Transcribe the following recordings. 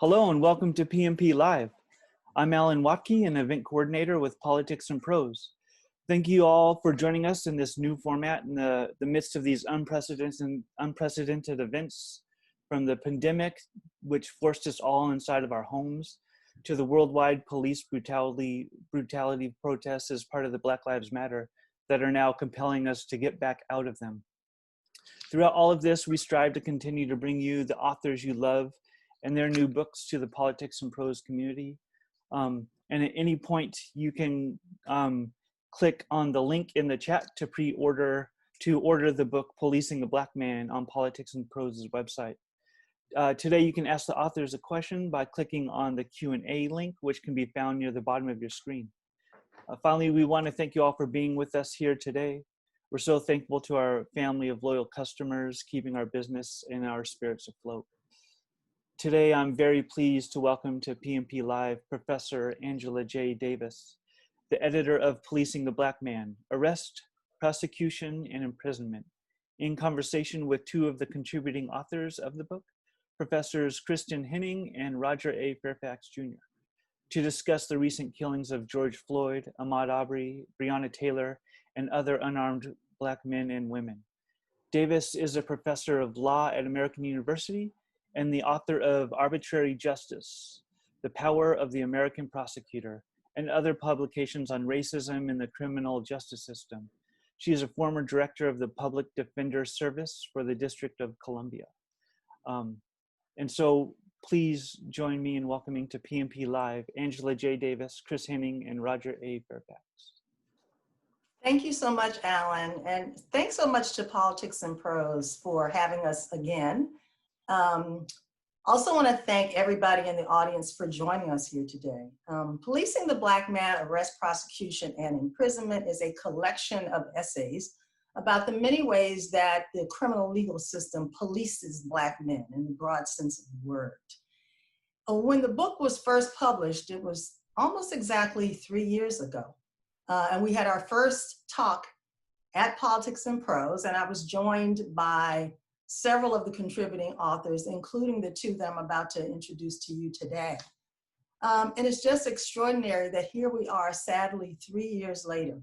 Hello and welcome to PMP Live. I'm Alan Watke, an event coordinator with Politics and Prose. Thank you all for joining us in this new format in the midst of these unprecedented events, from the pandemic, which forced us all inside of our homes, to the worldwide police brutality protests as part of the Black Lives Matter that are now compelling us to get back out of them. Throughout all of this, we strive to continue to bring you the authors you love and their new books to the Politics and Prose community. And at any point, you can click on the link in the chat to order the book Policing the Black Man on Politics and Prose's website. Today, you can ask the authors a question by clicking on the Q&A link, which can be found near the bottom of your screen. Finally, we want to thank you all for being with us here today. We're so thankful to our family of loyal customers, keeping our business and our spirits afloat. Today, I'm very pleased to welcome to PMP Live Professor Angela J. Davis, the editor of Policing the Black Man, Arrest, Prosecution and Imprisonment, in conversation with two of the contributing authors of the book, Professors Kristin Henning and Roger A. Fairfax, Jr., to discuss the recent killings of George Floyd, Ahmaud Arbery, Breonna Taylor, and other unarmed Black men and women. Davis is a professor of law at American University and the author of Arbitrary Justice, The Power of the American Prosecutor, and other publications on racism in the criminal justice system. She is a former director of the Public Defender Service for the District of Columbia. And so please join me in welcoming to PMP Live, Angela J. Davis, Kris Henning, and Roger A. Fairfax. Thank you so much, Alan. And thanks so much to Politics and Prose for having us again. Also want to thank everybody in the audience for joining us here today. Policing the Black Man, Arrest, Prosecution and Imprisonment is a collection of essays about the many ways that the criminal legal system polices Black men in the broad sense of the word. When the book was first published, it was almost exactly 3 years ago. And we had our first talk at Politics and Prose, and I was joined by several of the contributing authors, including the two that I'm about to introduce to you today. And it's just extraordinary that here we are, sadly, 3 years later,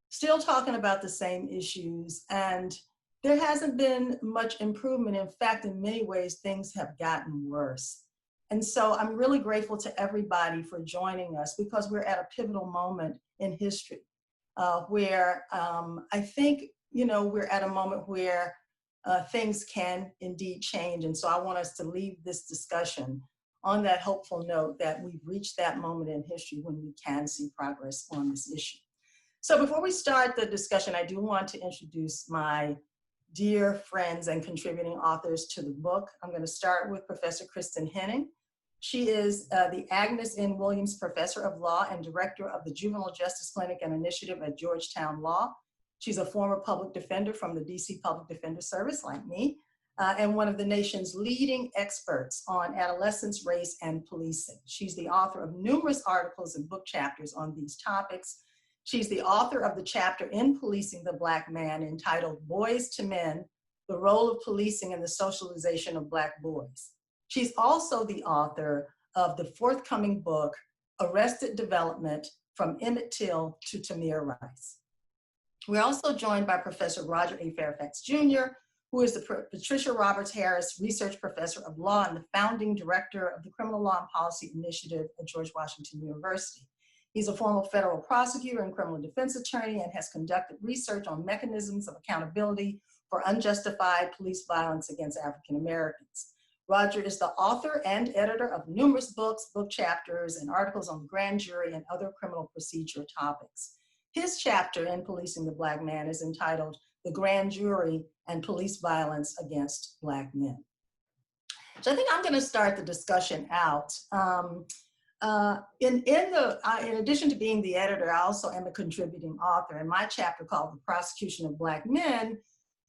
still talking about the same issues, and there hasn't been much improvement. In fact, in many ways, things have gotten worse. And so I'm really grateful to everybody for joining us, because we're at a pivotal moment in history where I think, we're at a moment where things can indeed change. And so I want us to leave this discussion on that hopeful note that we've reached that moment in history when we can see progress on this issue. So before we start the discussion, I do want to introduce my dear friends and contributing authors to the book. I'm going to start with Professor Kristin Henning. She is the Agnes N. Professor of Law and Director of the Juvenile Justice Clinic Initiative at Georgetown Law. She's a former public defender from the DC Public Defender Service, like me, and one of the nation's leading experts on adolescence, race, and policing. She's the author of numerous articles and book chapters on these topics. She's the author of the chapter in Policing the Black Man entitled Boys to Men, The Role of Policing in the Socialization of Black Boys. She's also the author of the forthcoming book, Arrested Development, From Emmett Till to Tamir Rice. We're also joined by Professor Roger A. Fairfax, Jr., who is the Patricia Roberts Harris Research Professor of Law and the founding director of the Criminal Law and Policy Initiative at George Washington University. He's a former federal prosecutor and criminal defense attorney and has conducted research on mechanisms of accountability for unjustified police violence against African Americans. Roger is the author and editor of numerous books, book chapters, and articles on the grand jury and other criminal procedure topics. His chapter in Policing the Black Man is entitled The Grand Jury and Police Violence Against Black Men. So I think I'm going to start the discussion out. In addition to being the editor, I also am a contributing author, and my chapter called The Prosecution of Black Men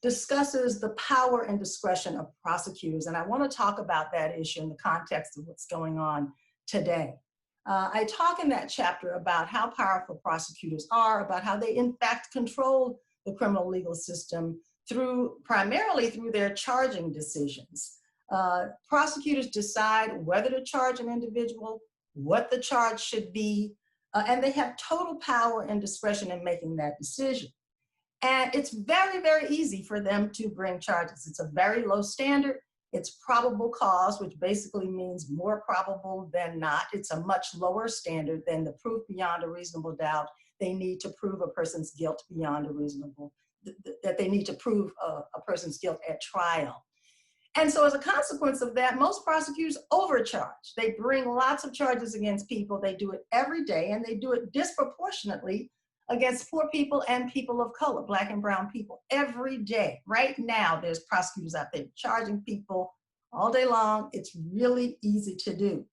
discusses the power and discretion of prosecutors. And I want to talk about that issue in the context of what's going on today. I talk in that chapter about how powerful prosecutors are, about how they in fact control the criminal legal system primarily through their charging decisions. Prosecutors decide whether to charge an individual, what the charge should be, and they have total power and discretion in making that decision. And it's very, very easy for them to bring charges. It's a very low standard. It's probable cause, which basically means more probable than not. It's a much lower standard than the proof beyond a reasonable doubt. They need to prove a person's guilt beyond a reasonable, that they need to prove a person's guilt at trial. And so as a consequence of that, most prosecutors overcharge. They bring lots of charges against people. They do it every day, and they do it disproportionately against poor people and people of color, Black and brown people, every day. Right now, there's prosecutors out there charging people all day long. It's really easy to do.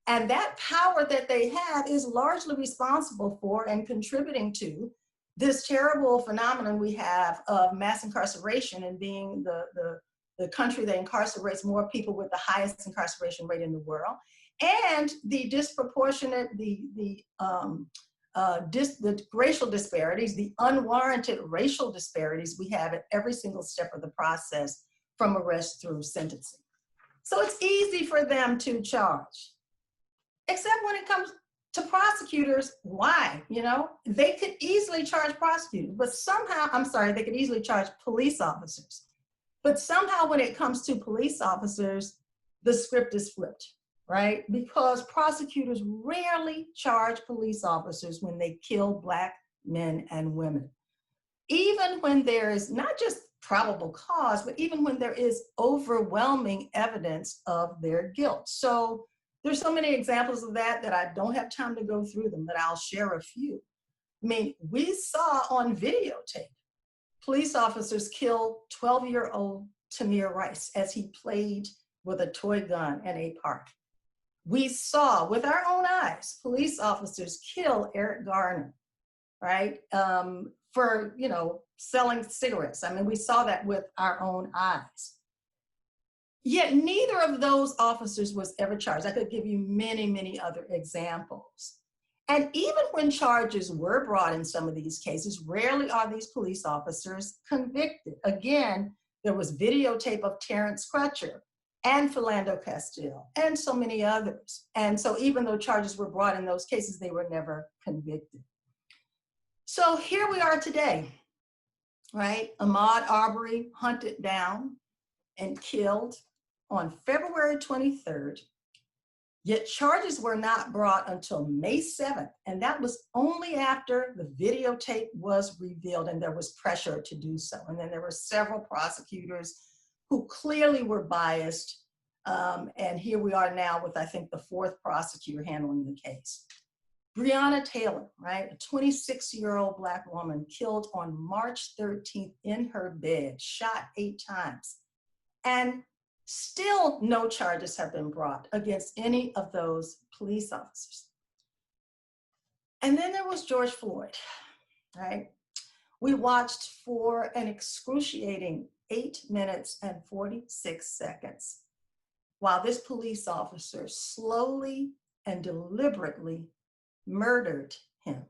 And that power that they have is largely responsible for and contributing to this terrible phenomenon we have of mass incarceration and being the country that incarcerates more people with the highest incarceration rate in the world, and the disproportionate, the racial disparities, the unwarranted racial disparities we have at every single step of the process, from arrest through sentencing. So it's easy for them to charge, except when it comes to prosecutors. Why? You know, they could easily charge prosecutors, but somehow, they could easily charge police officers. But somehow when it comes to police officers, the script is flipped, right? Because prosecutors rarely charge police officers when they kill Black men and women. Even when there is not just probable cause, but even when there is overwhelming evidence of their guilt. So there's so many examples of that I don't have time to go through them, but I'll share a few. I mean, we saw on videotape police officers kill 12-year-old Tamir Rice as he played with a toy gun at a park. We saw with our own eyes police officers kill Eric Garner, right, for, you know, selling cigarettes. I mean, we saw that with our own eyes. Yet neither of those officers was ever charged. I could give you many, many other examples. And even when charges were brought in some of these cases, rarely are these police officers convicted. Again, there was videotape of Terrence Crutcher and Philando Castile and so many others. And so even though charges were brought in those cases, they were never convicted. So here we are today, right? Ahmaud Arbery hunted down and killed on February 23rd. Yet charges were not brought until May 7th, and that was only after the videotape was revealed and there was pressure to do so. And then there were several prosecutors who clearly were biased, and here we are now with, I think, the fourth prosecutor handling the case. Breonna Taylor, right, a 26-year-old Black woman killed on March 13th in her bed, shot 8 times. And still no charges have been brought against any of those police officers. And then there was George Floyd, right? We watched for an excruciating 8 minutes and 46 seconds while this police officer slowly and deliberately murdered him.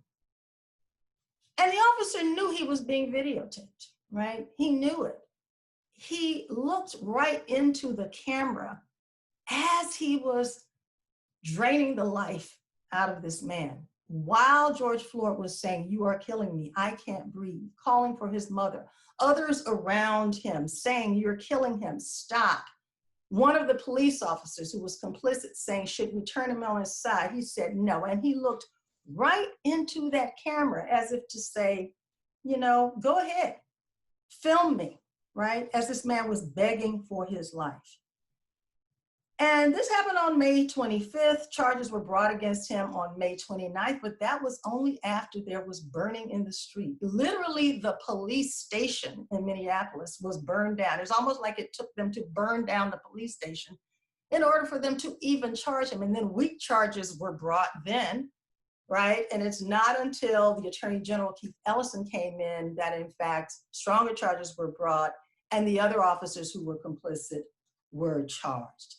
And the officer knew he was being videotaped, right? He knew it. He looked right into the camera as he was draining the life out of this man, while George Floyd was saying, "You are killing me, I can't breathe," calling for his mother. Others around him saying, "You're killing him, stop." One of the police officers who was complicit saying, "Should we turn him on his side?" He said no, and he looked right into that camera as if to say, you know, go ahead, film me. Right, as this man was begging for his life. And this happened on May 25th. Charges were brought against him on May 29th, but that was only after there was burning in the street. Literally, the police station in Minneapolis was burned down. It's almost like it took them to burn down the police station in order for them to even charge him. And then weak charges were brought then, right? And it's not until the Attorney General, Keith Ellison, came in that, in fact, stronger charges were brought and the other officers who were complicit were charged.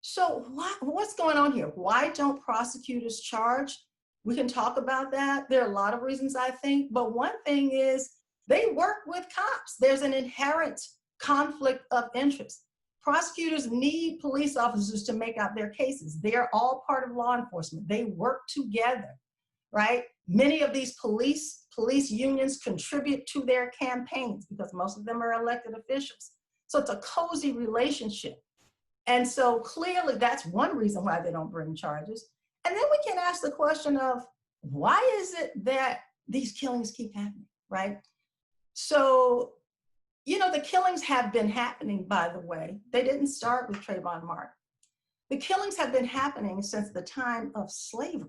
So what's going on here? Why don't prosecutors charge? We can talk about that. There are a lot of reasons, I think, but one thing is they work with cops. There's an inherent conflict of interest. Prosecutors need police officers to make out their cases. They're all part of law enforcement. They work together, right? Many of these police unions contribute to their campaigns because most of them are elected officials. So it's a cozy relationship. And so clearly that's one reason why they don't bring charges. And then we can ask the question of, why is it that these killings keep happening, right? So, you know, the killings have been happening, by the way. They didn't start with Trayvon Martin. The killings have been happening since the time of slavery.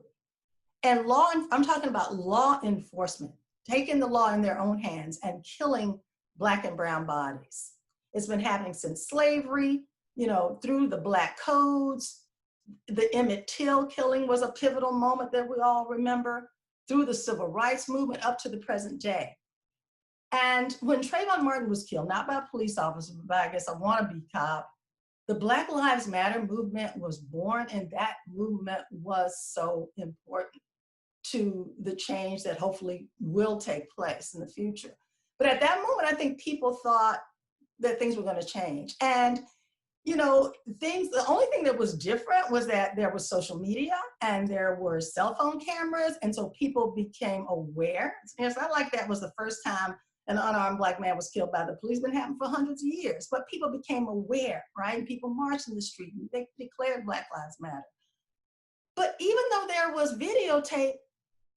And I'm talking about law enforcement, taking the law in their own hands and killing Black and brown bodies. It's been happening since slavery, you know, through the Black codes. The Emmett Till killing was a pivotal moment that we all remember, through the civil rights movement up to the present day. And when Trayvon Martin was killed, not by a police officer, but by, I guess, a wannabe cop, the Black Lives Matter movement was born, and that movement was so important to the change that hopefully will take place in the future. But at that moment, I think people thought that things were going to change. And, you know, the only thing that was different was that there was social media and there were cell phone cameras. And so people became aware. It's not like that was the first time an unarmed Black man was killed by the police. It's been happening for hundreds of years, but people became aware, right? People marched in the street and they declared Black Lives Matter. But even though there was videotape,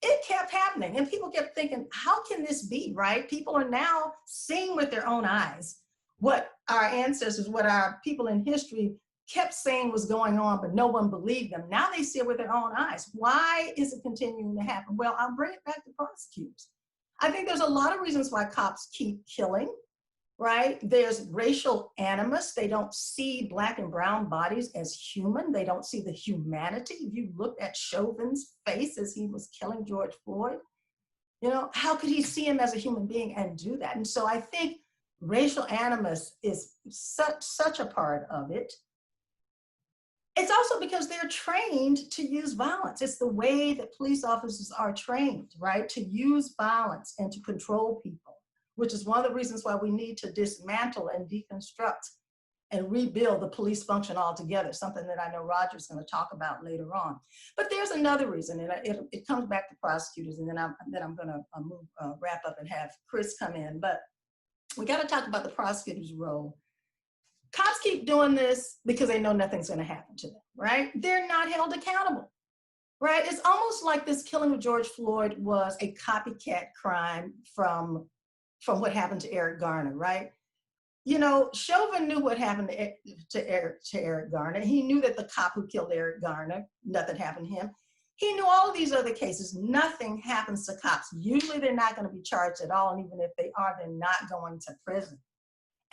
it kept happening. And people kept thinking, how can this be, right? People are now seeing with their own eyes what our ancestors, what our people in history kept saying was going on, but no one believed them. Now they see it with their own eyes. Why is it continuing to happen? Well, I'll bring it back to prosecutors. I think there's a lot of reasons why cops keep killing, right? There's racial animus. They don't see Black and brown bodies as human. They don't see the humanity. If you look at Chauvin's face as he was killing George Floyd, you know, how could he see him as a human being and do that? And so I think racial animus is such a part of it. It's also because they're trained to use violence. It's the way that police officers are trained, right? To use violence and to control people, which is one of the reasons why we need to dismantle and deconstruct and rebuild the police function altogether, something that I know Roger's going to talk about later on. But there's another reason, and it comes back to prosecutors, and then I'm going to wrap up and have Kris come in. But we got to talk about the prosecutor's role. Cops keep doing this because they know nothing's going to happen to them, right? They're not held accountable, right? It's almost like this killing of George Floyd was a copycat crime from what happened to Eric Garner, right? You know, Chauvin knew what happened to Eric Garner. He knew that the cop who killed Eric Garner, nothing happened to him. He knew all of these other cases. Nothing happens to cops. Usually they're not going to be charged at all, and even if they are, they're not going to prison.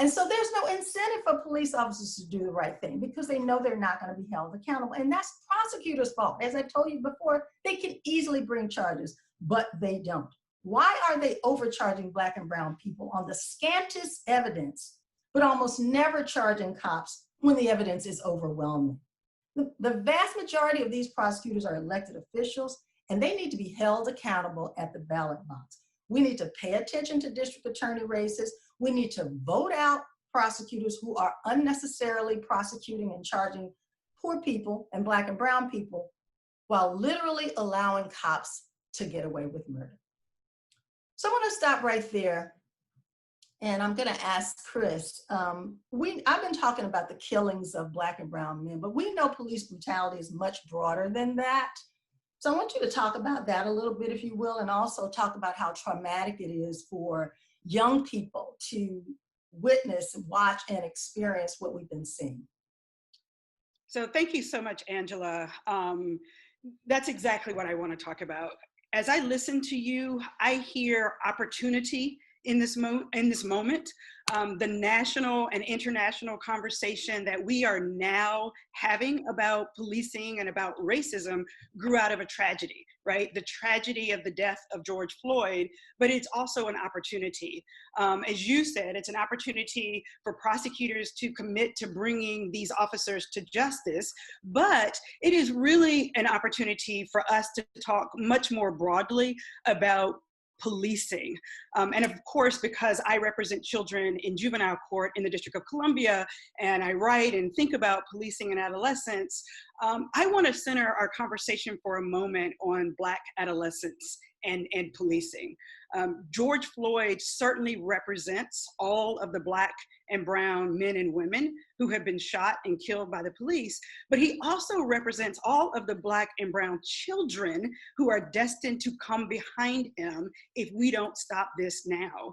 And so there's no incentive for police officers to do the right thing because they know they're not going to be held accountable. And that's prosecutors' fault. As I told you before, they can easily bring charges, but they don't. Why are they overcharging Black and brown people on the scantest evidence, but almost never charging cops when the evidence is overwhelming? The vast majority of these prosecutors are elected officials, and they need to be held accountable at the ballot box. We need to pay attention to district attorney races. We need to vote out prosecutors who are unnecessarily prosecuting and charging poor people and Black and brown people while literally allowing cops to get away with murder. So I want to stop right there. And I'm going to ask Kris. I've been talking about the killings of Black and brown men, but we know police brutality is much broader than that. So I want you to talk about that a little bit, if you will, and also talk about how traumatic it is for young people to witness, watch, and experience what we've been seeing. So thank you so much, Angela. That's exactly what I want to talk about. As I listen to you, I hear opportunity in this moment. The national and international conversation that we are now having about policing and about racism grew out of a tragedy, right? The tragedy of the death of George Floyd, but it's also an opportunity. As you said, it's an opportunity for prosecutors to commit to bringing these officers to justice, but it is really an opportunity for us to talk much more broadly about policing. And of course, because I represent children in juvenile court in the District of Columbia, and I write and think about policing and adolescence, I want to center our conversation for a moment on Black adolescence and policing. George Floyd certainly represents all of the Black and brown men and women who have been shot and killed by the police, but he also represents all of the Black and brown children who are destined to come behind him if we don't stop this now.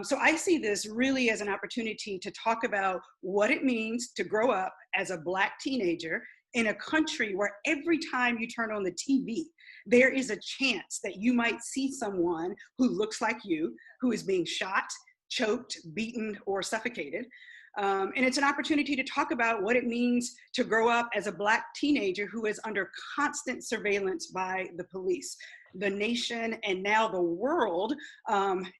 So I see this really as an opportunity to talk about what it means to grow up as a Black teenager in a country where every time you turn on the TV, there is a chance that you might see someone who looks like you, who is being shot, choked, beaten, or suffocated. And it's an opportunity to talk about what it means to grow up as a Black teenager who is under constant surveillance by the police. The nation and now the world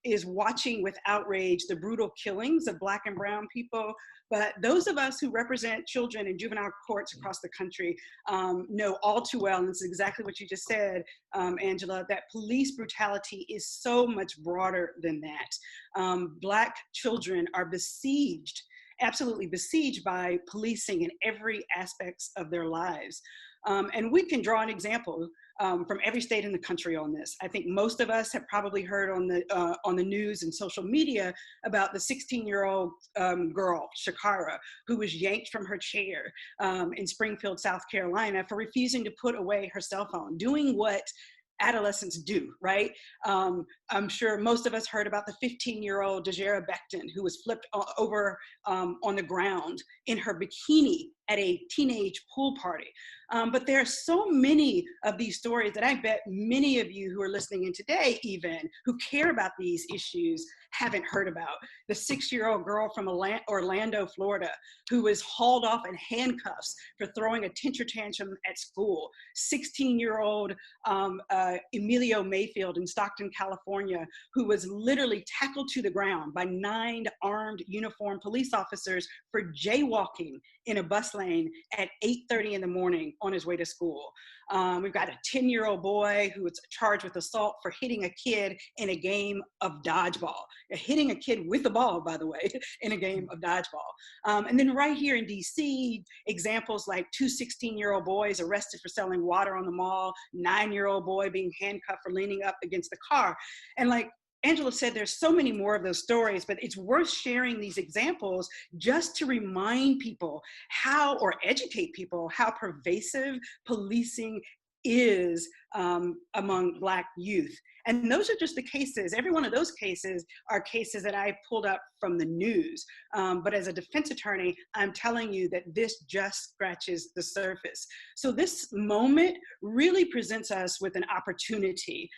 is watching with outrage the brutal killings of Black and brown people. But those of us who represent children in juvenile courts across the country know all too well, and this is exactly what you just said, Angela, that police brutality is so much broader than that. Black children are besieged, absolutely besieged by policing in every aspect of their lives. And we can draw an example from every state in the country on this. I think most of us have probably heard on the news and social media about the 16-year-old girl, Shakara, who was yanked from her chair in Springfield, South Carolina for refusing to put away her cell phone, doing what adolescents do, right? I'm sure most of us heard about the 15-year-old Dejera Becton, who was flipped over on the ground in her bikini at a teenage pool party. But there are so many of these stories that I bet many of you who are listening in today, even who care about these issues, haven't heard about. The 6-year-old girl from Orlando, Florida, who was hauled off in handcuffs for throwing a temper tantrum at school. 16-year-old Emilio Mayfield in Stockton, California, who was literally tackled to the ground by 9 armed uniformed police officers for jaywalking in a bus lane at 8:30 in the morning on his way to school. We've got a 10-year-old boy who was charged with assault for hitting a kid in a game of dodgeball. Hitting a kid with the ball, by the way, in a game of dodgeball. And then right here in DC, examples like 2 16-year-old boys arrested for selling water on the mall, 9-year-old boy being handcuffed for leaning up against the car. And like Angela said, there's so many more of those stories, but it's worth sharing these examples just to remind people how, or educate people, how pervasive policing is among Black youth. And those are just the cases. Every one of those cases are cases that I pulled up from the news. But as a defense attorney, I'm telling you that this just scratches the surface. So this moment really presents us with an opportunity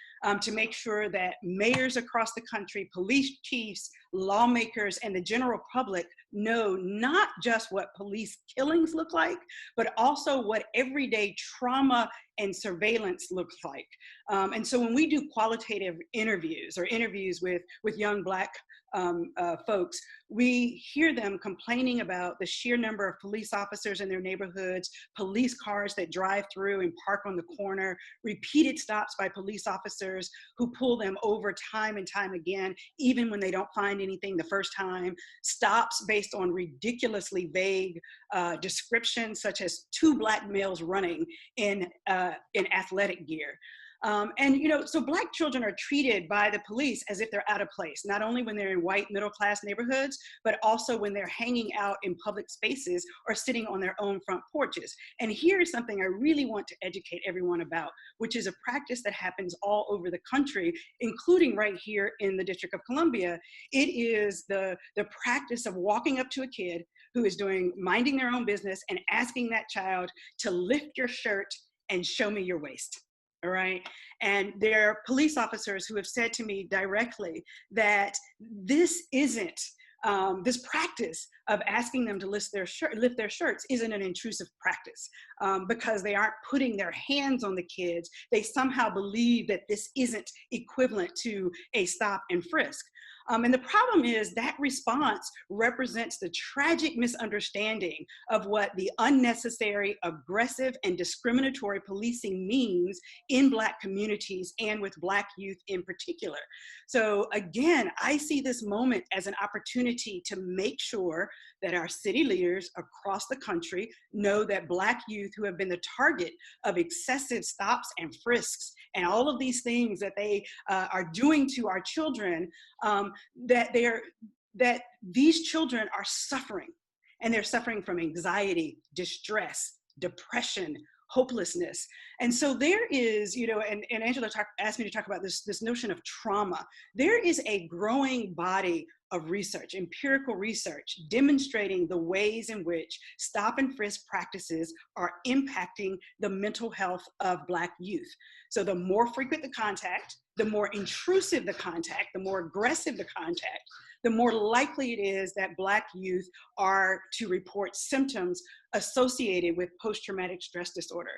to make sure that mayors across the country, police chiefs, lawmakers, and the general public know not just what police killings look like, but also what everyday trauma and surveillance looks like. And so when we do qualitative interviews or interviews with young Black folks, we hear them complaining about the sheer number of police officers in their neighborhoods, police cars that drive through and park on the corner, repeated stops by police officers who pull them over time and time again, even when they don't find anything the first time, stops based on ridiculously vague descriptions, such as 2 Black males running in athletic gear. And, you know, so Black children are treated by the police as if they're out of place, not only when they're in white middle-class neighborhoods, but also when they're hanging out in public spaces or sitting on their own front porches. And here is something I really want to educate everyone about, which is a practice that happens all over the country, including right here in the District of Columbia. It is the practice of walking up to a kid who is minding their own business and asking that child to lift your shirt and show me your waist. All right. And there are police officers who have said to me directly that this isn't, this practice of asking them to lift their shirts isn't an intrusive practice because they aren't putting their hands on the kids. They somehow believe that this isn't equivalent to a stop and frisk. And the problem is that response represents the tragic misunderstanding of what the unnecessary, aggressive, and discriminatory policing means in Black communities and with Black youth in particular. So again, I see this moment as an opportunity to make sure that our city leaders across the country know that Black youth who have been the target of excessive stops and frisks and all of these things that they are doing to our children, that these children are suffering, and they're suffering from anxiety, distress, depression, hopelessness. And so there is, you know, and Angela asked me to talk about this notion of trauma. There is a growing body of research, empirical research, demonstrating the ways in which stop and frisk practices are impacting the mental health of Black youth. So the more frequent the contact, the more intrusive the contact, the more aggressive the contact, the more likely it is that Black youth are to report symptoms associated with post-traumatic stress disorder.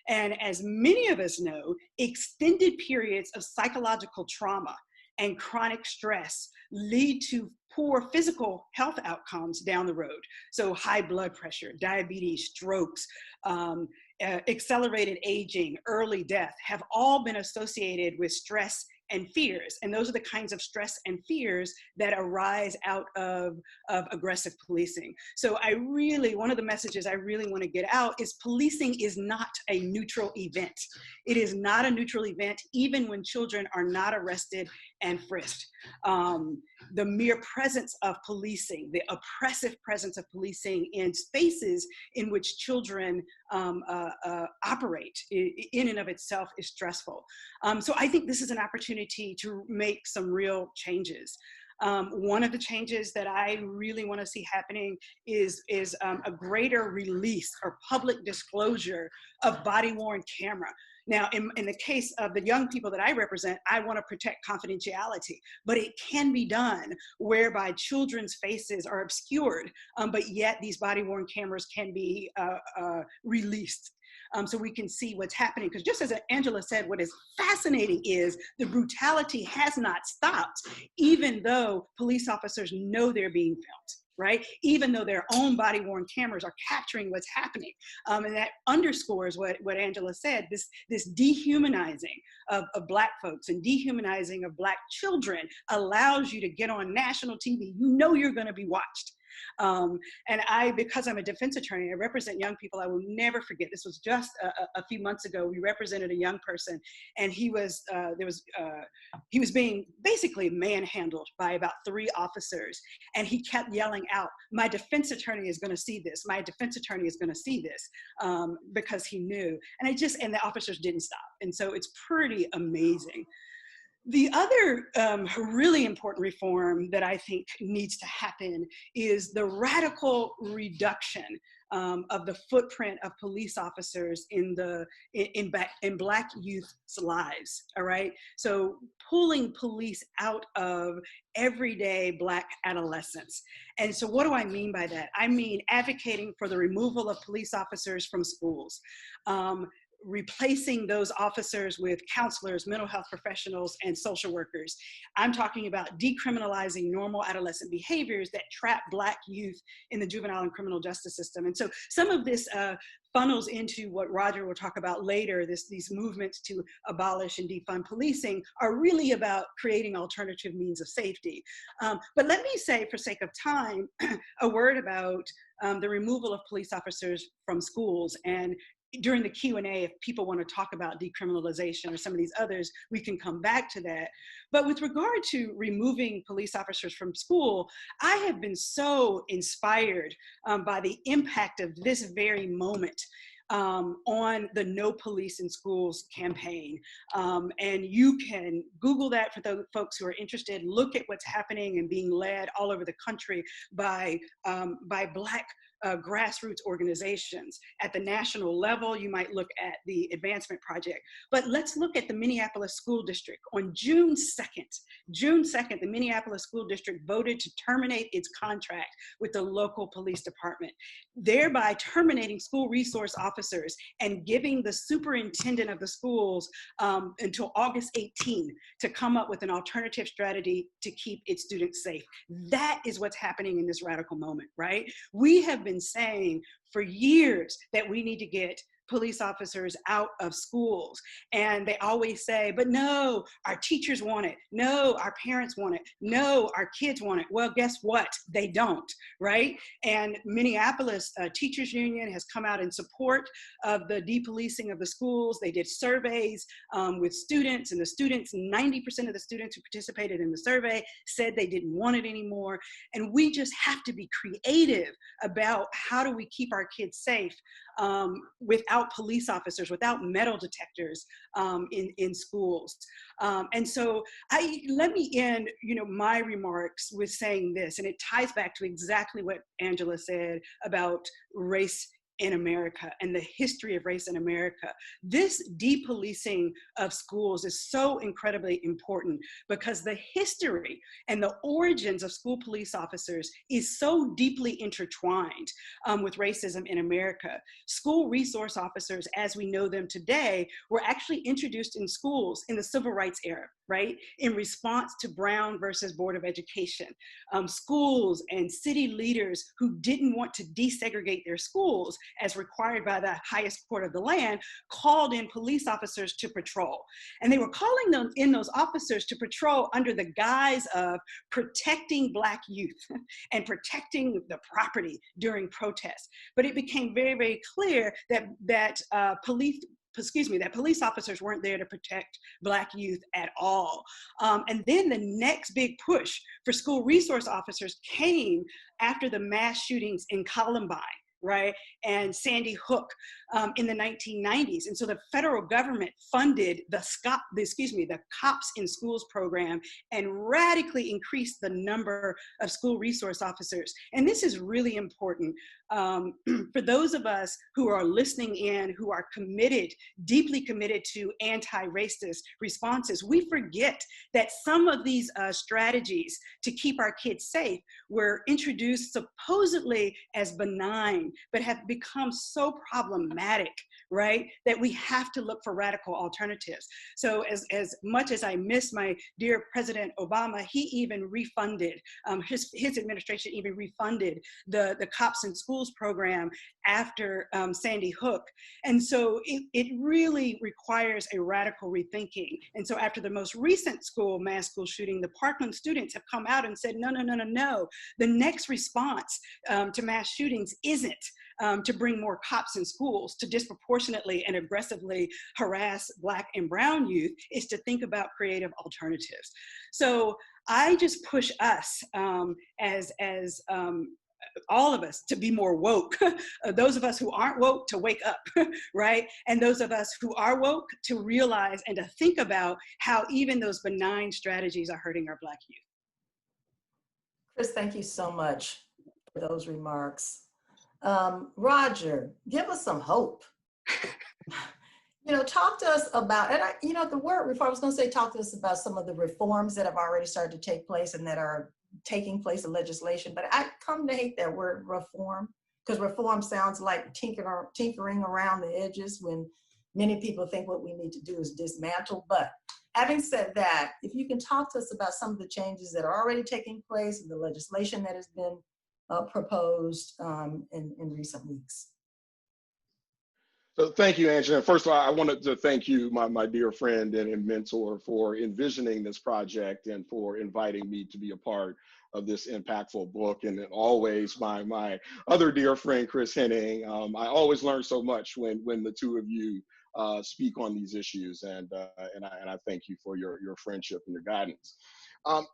And as many of us know, extended periods of psychological trauma and chronic stress lead to poor physical health outcomes down the road. So high blood pressure, diabetes, strokes, accelerated aging, early death have all been associated with stress and fears. And those are the kinds of stress and fears that arise out of aggressive policing. So one of the messages I really want to get out is policing is not a neutral event. It is not a neutral event, even when children are not arrested and frisked. The mere presence of policing, the oppressive presence of policing in spaces in which children operate in and of itself is stressful. So I think this is an opportunity to make some real changes. One of the changes that I really want to see happening is a greater release or public disclosure of body-worn camera. Now, in the case of the young people that I represent, I want to protect confidentiality, but it can be done whereby children's faces are obscured, but yet these body-worn cameras can be released. So we can see what's happening. Because just as Angela said, what is fascinating is the brutality has not stopped, even though police officers know they're being filmed, right? Even though their own body-worn cameras are capturing what's happening. And that underscores what Angela said, this dehumanizing of Black folks and dehumanizing of Black children allows you to get on national TV. You know you're going to be watched. And because I'm a defense attorney, I represent young people. I will never forget. This was just a few months ago. We represented a young person, and he was being basically manhandled by about 3 officers, and he kept yelling out, "My defense attorney is going to see this. My defense attorney is going to see this," because he knew. And the officers didn't stop. And so it's pretty amazing. The other really important reform that I think needs to happen is the radical reduction of the footprint of police officers in Black youth's lives, all right? So pulling police out of everyday Black adolescence. And so what do I mean by that? I mean advocating for the removal of police officers from schools, replacing those officers with counselors, mental health professionals, and social workers. I'm talking about decriminalizing normal adolescent behaviors that trap Black youth in the juvenile and criminal justice system. And so some of this funnels into what Roger will talk about later. These movements to abolish and defund policing are really about creating alternative means of safety. But let me say, for sake of time, a word about the removal of police officers from schools. And during the Q&A, if people want to talk about decriminalization or some of these others, we can come back to that. But with regard to removing police officers from school, I have been so inspired by the impact of this very moment on the No Police in Schools campaign. And you can Google that for the folks who are interested. Look at what's happening and being led all over the country by Black grassroots organizations. At the national level, you might look at the Advancement Project, but let's look at the Minneapolis School District. On June 2nd, the Minneapolis School District voted to terminate its contract with the local police department, thereby terminating school resource officers and giving the superintendent of the schools until August 18 to come up with an alternative strategy to keep its students safe. That is what's happening in this radical moment, right? We have been saying for years that we need to get police officers out of schools. And they always say, but no, our teachers want it. No, our parents want it. No, our kids want it. Well, guess what? They don't, right? And Minneapolis Teachers Union has come out in support of the depolicing of the schools. They did surveys with students, and the students, 90% of the students who participated in the survey said they didn't want it anymore. And we just have to be creative about how do we keep our kids safe without police officers, without metal detectors in schools. And so let me end my remarks with saying this, and it ties back to exactly what Angela said about race in America and the history of race in America. This depolicing of schools is so incredibly important because the history and the origins of school police officers is so deeply intertwined with racism in America. School resource officers, as we know them today, were actually introduced in schools in the Civil Rights era, right? In response to Brown versus Board of Education. Schools and city leaders who didn't want to desegregate their schools as required by the highest court of the land called in police officers to patrol. And they were calling them in those officers to patrol under the guise of protecting Black youth and protecting the property during protests. But it became very, very clear that police officers weren't there to protect Black youth at all. And then the next big push for school resource officers came after the mass shootings in Columbine, right, and Sandy Hook in the 1990s. And so the federal government funded the Cops in Schools program and radically increased the number of school resource officers. And this is really important for those of us who are listening in, who are committed, deeply committed to anti-racist responses. We forget that some of these strategies to keep our kids safe were introduced supposedly as benign, but have become so problematic, right, that we have to look for radical alternatives. So as much as I miss my dear President Obama, he even refunded, his administration even refunded the Cops in Schools program after Sandy Hook. And so it really requires a radical rethinking. And so after the most recent mass school shooting, the Parkland students have come out and said, no. The next response to mass shootings isn't to bring more cops in schools to disproportionately and aggressively harass Black and Brown youth, is to think about creative alternatives. So I just push us as all of us to be more woke. Those of us who aren't woke to wake up, right? And those of us who are woke to realize and to think about how even those benign strategies are hurting our Black youth. Kris, thank you so much for those remarks. Roger, give us some hope. Talk to us about, and the word reform, I was going to say, talk to us about some of the reforms that have already started to take place and that are taking place in legislation. But I come to hate that word reform, because reform sounds like tinkering around the edges when many people think what we need to do is dismantle. But having said that, if you can talk to us about some of the changes that are already taking place and the legislation that has been proposed in recent weeks. So thank you, Angela. First of all, I wanted to thank you, my dear friend and mentor, for envisioning this project and for inviting me to be a part of this impactful book. And always my other dear friend, Kris Henning. I always learn so much when the two of you speak on these issues, and I thank you for your friendship and your guidance.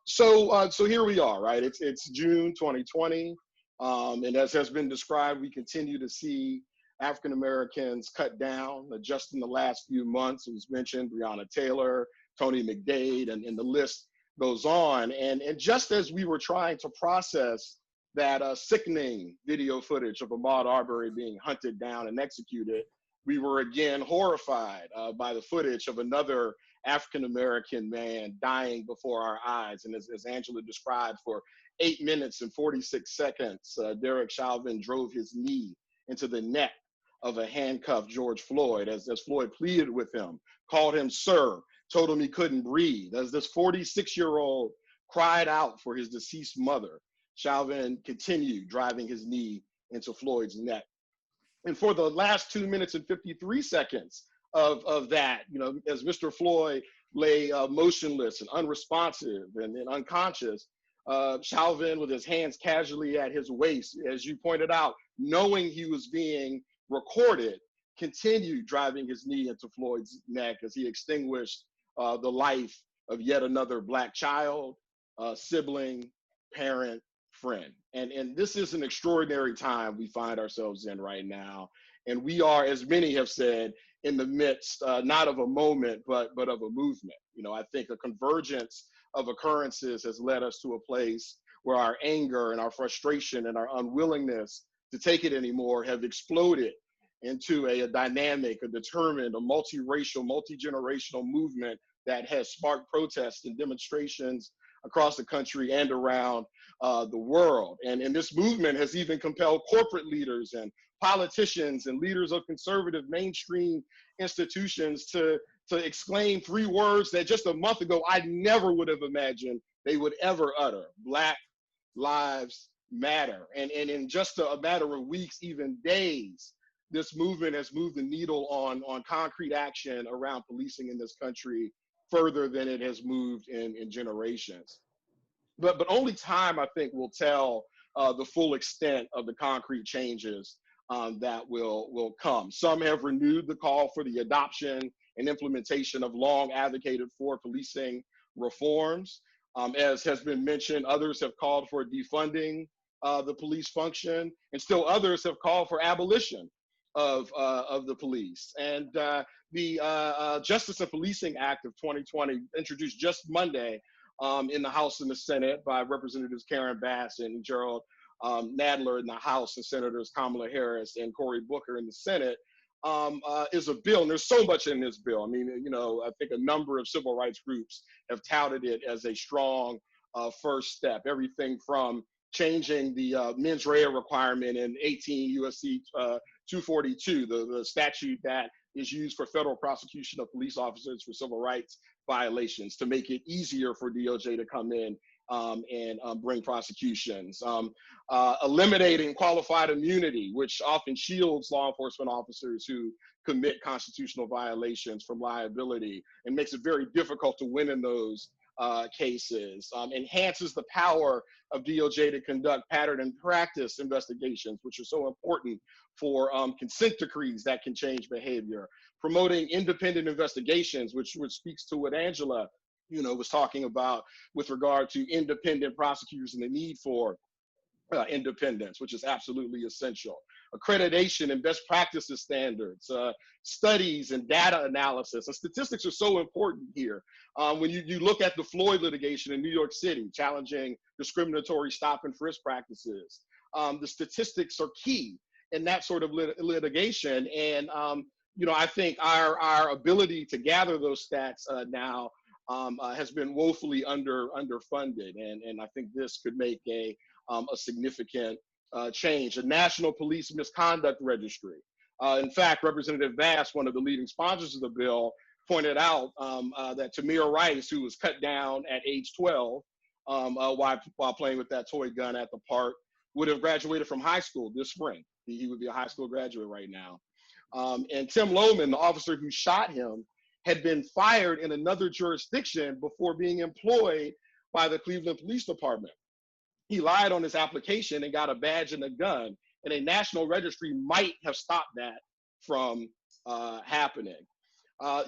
So here we are, right? It's June 2020, and as has been described, we continue to see African Americans cut down. Just in the last few months, it was mentioned, Breonna Taylor, Tony McDade, and the list goes on. And just as we were trying to process that sickening video footage of Ahmaud Arbery being hunted down and executed, we were again horrified by the footage of another African-American man dying before our eyes. And as Angela described, for 8 minutes and 46 seconds, Derek Chauvin drove his knee into the neck of a handcuffed George Floyd as Floyd pleaded with him, called him sir, told him he couldn't breathe. As this 46-year-old cried out for his deceased mother, Chauvin continued driving his knee into Floyd's neck. And for the last 2 minutes and 53 seconds of that, as Mr. Floyd lay motionless and unresponsive and unconscious, Chauvin, with his hands casually at his waist, as you pointed out, knowing he was being recorded, continued driving his knee into Floyd's neck as he extinguished the life of yet another Black child, sibling, parent, friend. And this is an extraordinary time we find ourselves in right now. And we are, as many have said, in the midst, not of a moment, but of a movement. I think a convergence of occurrences has led us to a place where our anger and our frustration and our unwillingness to take it anymore have exploded into a dynamic, a determined, a multiracial, multi-generational movement that has sparked protests and demonstrations across the country and around the world. And this movement has even compelled corporate leaders and politicians and leaders of conservative mainstream institutions to exclaim 3 words that just a month ago I never would have imagined they would ever utter: Black Lives Matter. And in just a matter of weeks, even days, this movement has moved the needle on concrete action around policing in this country further than it has moved in generations. But only time, I think, will tell the full extent of the concrete changes that will come. Some have renewed the call for the adoption and implementation of long advocated for policing reforms. As has been mentioned, others have called for defunding the police function, and still others have called for abolition of the police. And the Justice and Policing Act of 2020, introduced just Monday in the House and the Senate by Representatives Karen Bass and Gerald Nadler in the House, and Senators Kamala Harris and Cory Booker in the Senate, is a bill. And there's so much in this bill. I mean, I think a number of civil rights groups have touted it as a strong first step. Everything from changing the mens rea requirement in 18 U.S.C. 242, the statute that is used for federal prosecution of police officers for civil rights violations, to make it easier for DOJ to come in and bring prosecutions. Eliminating qualified immunity, which often shields law enforcement officers who commit constitutional violations from liability and makes it very difficult to win in those cases. Enhances the power of DOJ to conduct pattern and practice investigations, which are so important for consent decrees that can change behavior. Promoting independent investigations, which speaks to what Angela was talking about with regard to independent prosecutors and the need for independence, which is absolutely essential. Accreditation and best practices standards, studies and data analysis. And statistics are so important here. When you look at the Floyd litigation in New York City, challenging discriminatory stop and frisk practices, the statistics are key in that sort of litigation. And I think our ability to gather those stats now has been woefully underfunded, and I think this could make a significant change. A national police misconduct registry. In fact, Representative Bass, one of the leading sponsors of the bill, pointed out that Tamir Rice, who was cut down at age 12 while playing with that toy gun at the park, would have graduated from high school this spring. He would be a high school graduate right now. And Tim Lohman, the officer who shot him, had been fired in another jurisdiction before being employed by the Cleveland Police Department. He lied on his application and got a badge and a gun, and a national registry might have stopped that from happening.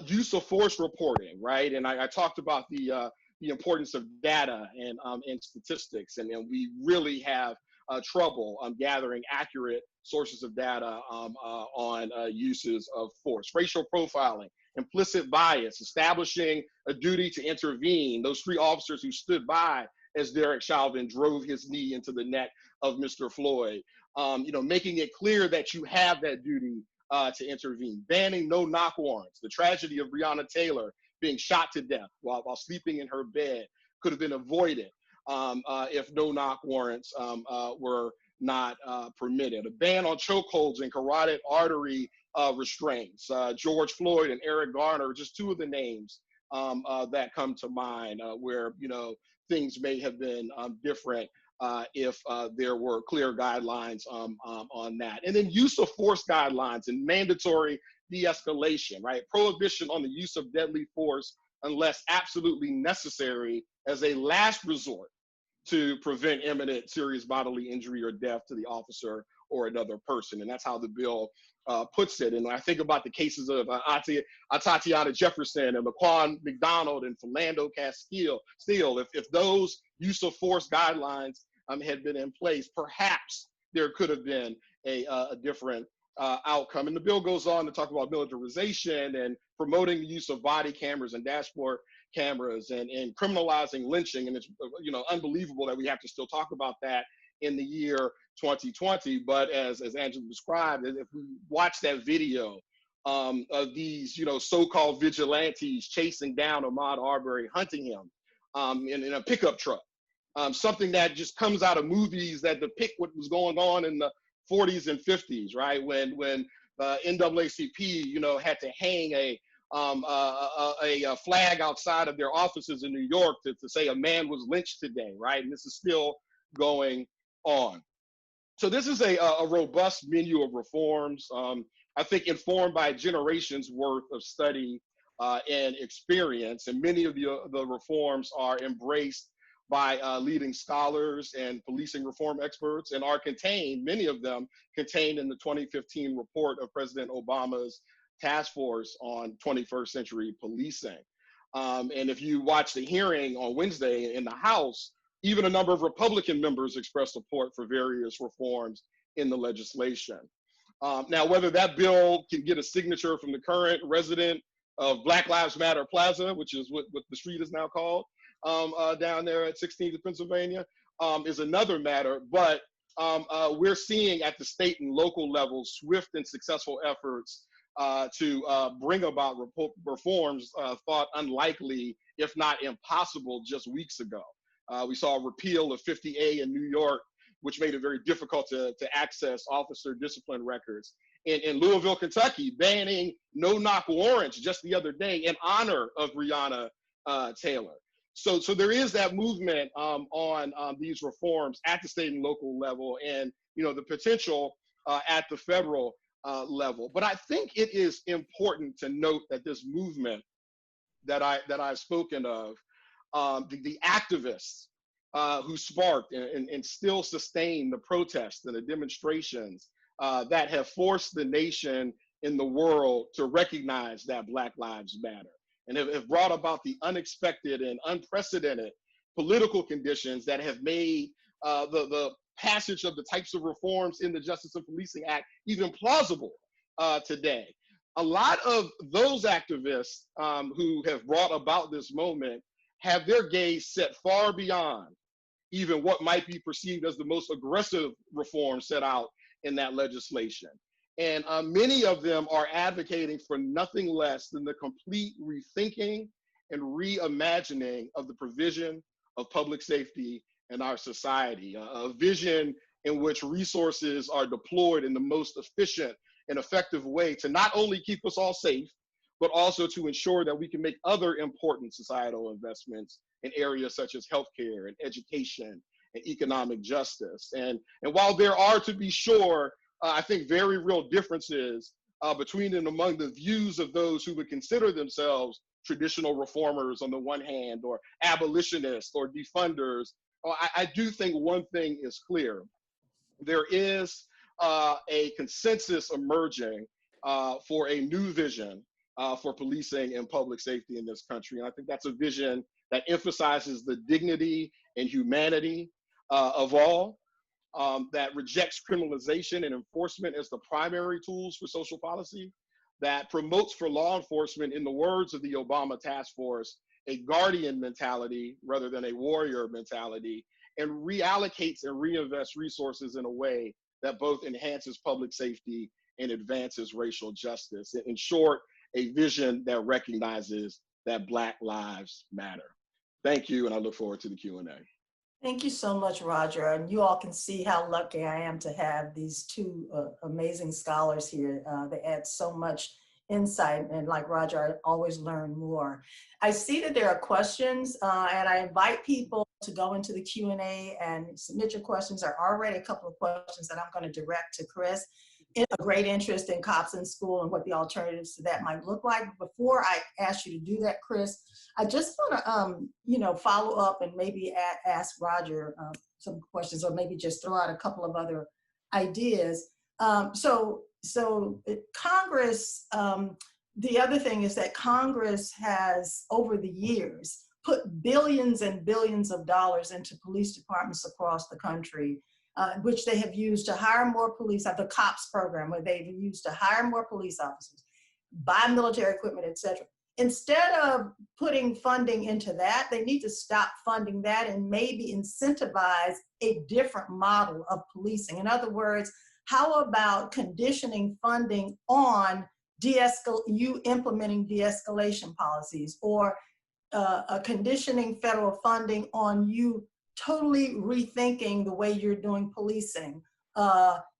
Use of force reporting, right? And I talked about the importance of data and statistics, and we really have trouble gathering accurate sources of data on uses of force. Racial profiling, implicit bias, establishing a duty to intervene. Those 3 officers who stood by as Derek Chauvin drove his knee into the neck of Mr. Floyd. Making it clear that you have that duty to intervene, banning no-knock warrants. The tragedy of Breonna Taylor being shot to death while sleeping in her bed could have been avoided if no-knock warrants were not permitted. A ban on chokeholds and carotid artery restraints. George Floyd and Eric Garner are just two of the names that come to mind where, things may have been different if there were clear guidelines on that. And then use of force guidelines and mandatory de-escalation, right? Prohibition on the use of deadly force unless absolutely necessary as a last resort to prevent imminent serious bodily injury or death to the officer or another person. And that's how the bill puts it. And when I think about the cases of Tatiana Jefferson and Laquan McDonald and Philando Castile, if those use of force guidelines had been in place, perhaps there could have been a different outcome. And the bill goes on to talk about militarization and promoting the use of body cameras and dashboard cameras and criminalizing lynching. And it's unbelievable that we have to still talk about that in the year 2020. But as Angela described, if we watch that video of these so-called vigilantes chasing down Ahmaud Arbery, hunting him in a pickup truck, something that just comes out of movies that depict what was going on in the 40s and 50s, right? When NAACP had to hang a flag outside of their offices in New York to say a man was lynched today, right? And this is still going on. So this is a robust menu of reforms, I think informed by generations worth of study and experience. And many of the reforms are embraced by leading scholars and policing reform experts and are contained, many of them contained in the 2015 report of President Obama's task force on 21st century policing. And if you watch the hearing on Wednesday in the House, even a number of Republican members expressed support for various reforms in the legislation. Now, whether that bill can get a signature from the current resident of Black Lives Matter Plaza, which is what the street is now called, down there at 16th and Pennsylvania, is another matter. But we're seeing at the state and local levels swift and successful efforts to bring about reforms thought unlikely, if not impossible, just weeks ago. We saw a repeal of 50A in New York, which made it very difficult to access officer discipline records. In Louisville, Kentucky, banning no-knock warrants just the other day in honor of Breonna Taylor. So there is that movement on these reforms at the state and local level, and the potential at the federal level. But I think it is important to note that this movement that I've spoken of, the activists who sparked and still sustain the protests and the demonstrations that have forced the nation in the world to recognize that Black Lives Matter, and have brought about the unexpected and unprecedented political conditions that have made the passage of the types of reforms in the Justice and Policing Act even plausible today. A lot of those activists who have brought about this moment have their gaze set far beyond even what might be perceived as the most aggressive reforms set out in that legislation. And many of them are advocating for nothing less than the complete rethinking and reimagining of the provision of public safety in our society, a vision in which resources are deployed in the most efficient and effective way to not only keep us all safe, but also to ensure that we can make other important societal investments in areas such as healthcare and education and economic justice. And while there are, to be sure, I think very real differences between and among the views of those who would consider themselves traditional reformers on the one hand, or abolitionists or defunders, I do think one thing is clear. There is a consensus emerging for a new vision for policing and public safety in this country. And I think that's a vision that emphasizes the dignity and humanity of all, that rejects criminalization and enforcement as the primary tools for social policy, that promotes for law enforcement, in the words of the Obama task force, a guardian mentality rather than a warrior mentality, and reallocates and reinvests resources in a way that both enhances public safety and advances racial justice. In short, a vision that recognizes that Black lives matter. Thank you, and I look forward to the Q&A. Thank you so much, Roger. And you all can see how lucky I am to have these two amazing scholars here. They add so much insight, and like Roger, I always learn more. I see that there are questions, and I invite people to go into the Q&A and submit your questions. There are already a couple of questions that I'm going to direct to Kris. In a great interest in cops in school and what the alternatives to that might look like. Before I ask you to do that, Kris, I just want to, follow up and maybe ask Roger some questions, or maybe just throw out a couple of other ideas. So Congress, the other thing is that Congress has, over the years, put billions and billions of dollars into police departments across the country, which they have used to hire more police, the COPS program, where they've used to hire more police officers, buy military equipment, et cetera. Instead of putting funding into that, they need to stop funding that and maybe incentivize a different model of policing. In other words, how about conditioning funding on you implementing de-escalation policies, or conditioning federal funding on you totally rethinking the way you're doing policing,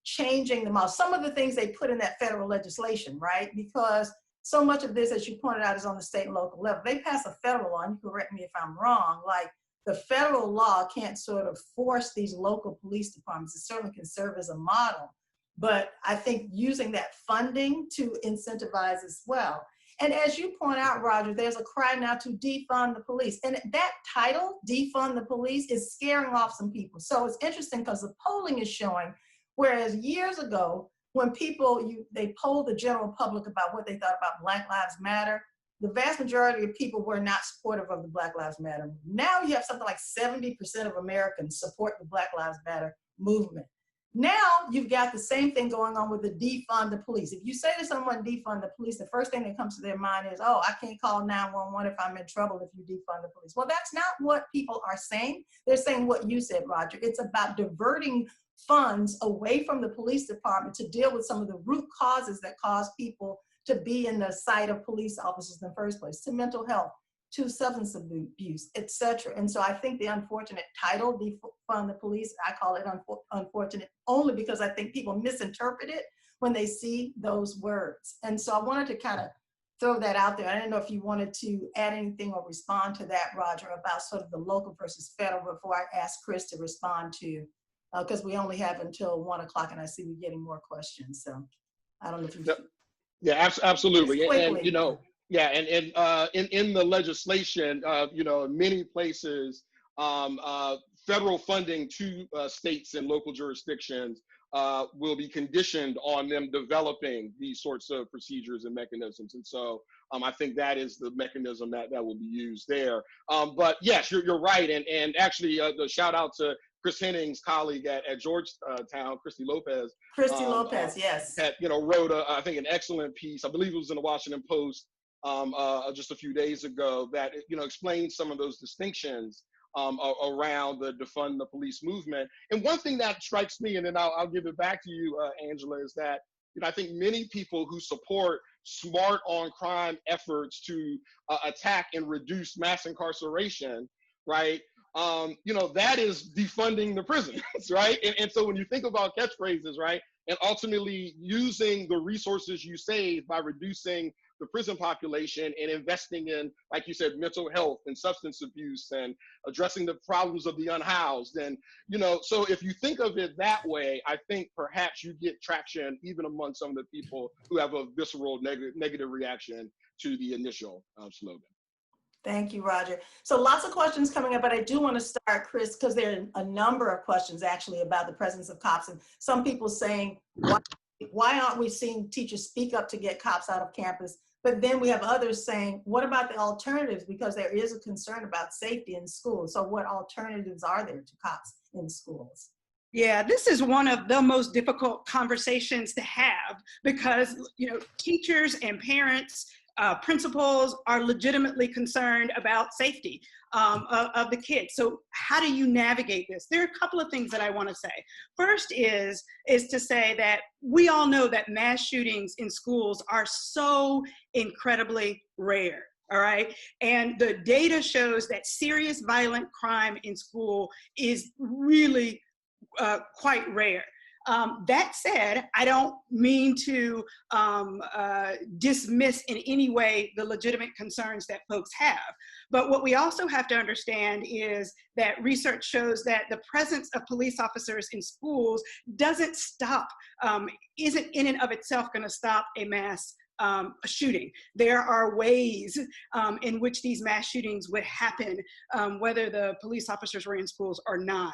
changing the model. Some of the things they put in that federal legislation, right? Because so much of this, as you pointed out, is on the state and local level. They pass a federal law, and you correct me if I'm wrong, like the federal law can't sort of force these local police departments. It certainly can serve as a model, but I think using that funding to incentivize as well. And as you point out, Roger, there's a cry now to defund the police. And that title, defund the police, is scaring off some people. So it's interesting because the polling is showing, whereas years ago, when they polled the general public about what they thought about Black Lives Matter, the vast majority of people were not supportive of the Black Lives Matter. Now you have something like 70% of Americans support the Black Lives Matter movement. Now you've got the same thing going on with the defund the police. If you say to someone defund the police, the first thing that comes to their mind is, oh, I can't call 911 if I'm in trouble if you defund the police. Well, that's not what people are saying. They're saying what you said, Roger. It's about diverting funds away from the police department to deal with some of the root causes that cause people to be in the sight of police officers in the first place, to mental health, to substance abuse, et cetera. And so I think the unfortunate title, defund the police, I call it unfortunate only because I think people misinterpret it when they see those words. And so I wanted to kind of throw that out there. I didn't know if you wanted to add anything or respond to that, Roger, about sort of the local versus federal before I ask Kris to respond to, because we only have until 1 o'clock and I see we're getting more questions. So I don't know if you... Yeah, absolutely. And yeah, and in the legislation, in many places, federal funding to states and local jurisdictions will be conditioned on them developing these sorts of procedures and mechanisms. And so I think that is the mechanism that will be used there. But yes, you're right. And actually, the shout out to Chris Henning's colleague at Georgetown, Kristi Lopez. Yes. Wrote I think an excellent piece. I believe it was in the Washington Post just a few days ago that explains some of those distinctions around the defund the police movement. And one thing that strikes me, and then I'll give it back to you, Angela, is that I think many people who support smart on crime efforts to attack and reduce mass incarceration, right? That is defunding the prisons, right? And so when you think about catchphrases, right, and ultimately using the resources you save by reducing the prison population and investing in, like you said, mental health and substance abuse and addressing the problems of the unhoused. And, so if you think of it that way, I think perhaps you get traction even among some of the people who have a visceral negative reaction to the initial slogan. Thank you, Roger. So lots of questions coming up, but I do want to start, Kris, because there are a number of questions actually about the presence of cops. And some people saying, why aren't we seeing teachers speak up to get cops out of campus? But then we have others saying, what about the alternatives? Because there is a concern about safety in schools. So what alternatives are there to cops in schools? Yeah, this is one of the most difficult conversations to have because, teachers and parents Principals are legitimately concerned about safety of the kids. So how do you navigate this? There are a couple of things that I want to say. First is to say that we all know that mass shootings in schools are so incredibly rare. All right. And the data shows that serious violent crime in school is really quite rare. That said, I don't mean to dismiss in any way the legitimate concerns that folks have. But what we also have to understand is that research shows that the presence of police officers in schools doesn't stop, isn't in and of itself going to stop a mass shooting. There are ways in which these mass shootings would happen, whether the police officers were in schools or not.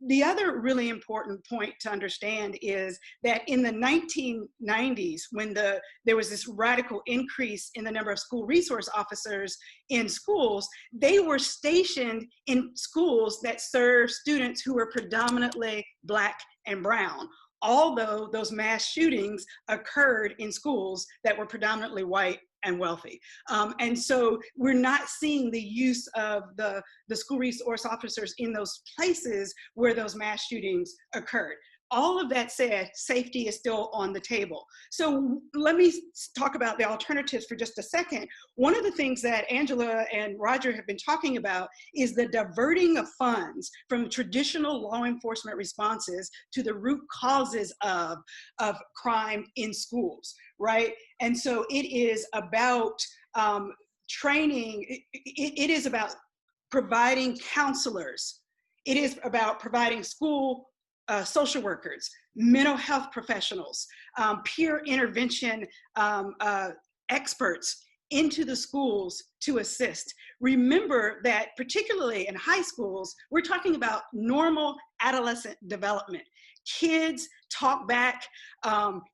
The other really important point to understand is that in the 1990s, when there was this radical increase in the number of school resource officers in schools, they were stationed in schools that served students who were predominantly Black and brown, although those mass shootings occurred in schools that were predominantly white and wealthy. And so we're not seeing the use of the school resource officers in those places where those mass shootings occurred. All of that said, safety is still on the table. So let me talk about the alternatives for just a second. One of the things that Angela and Roger have been talking about is the diverting of funds from traditional law enforcement responses to the root causes of crime in schools, right? And so it is about training, it is about providing counselors. It is about providing school social workers, mental health professionals, peer intervention experts into the schools to assist. Remember that particularly in high schools, we're talking about normal adolescent development. Kids talk back,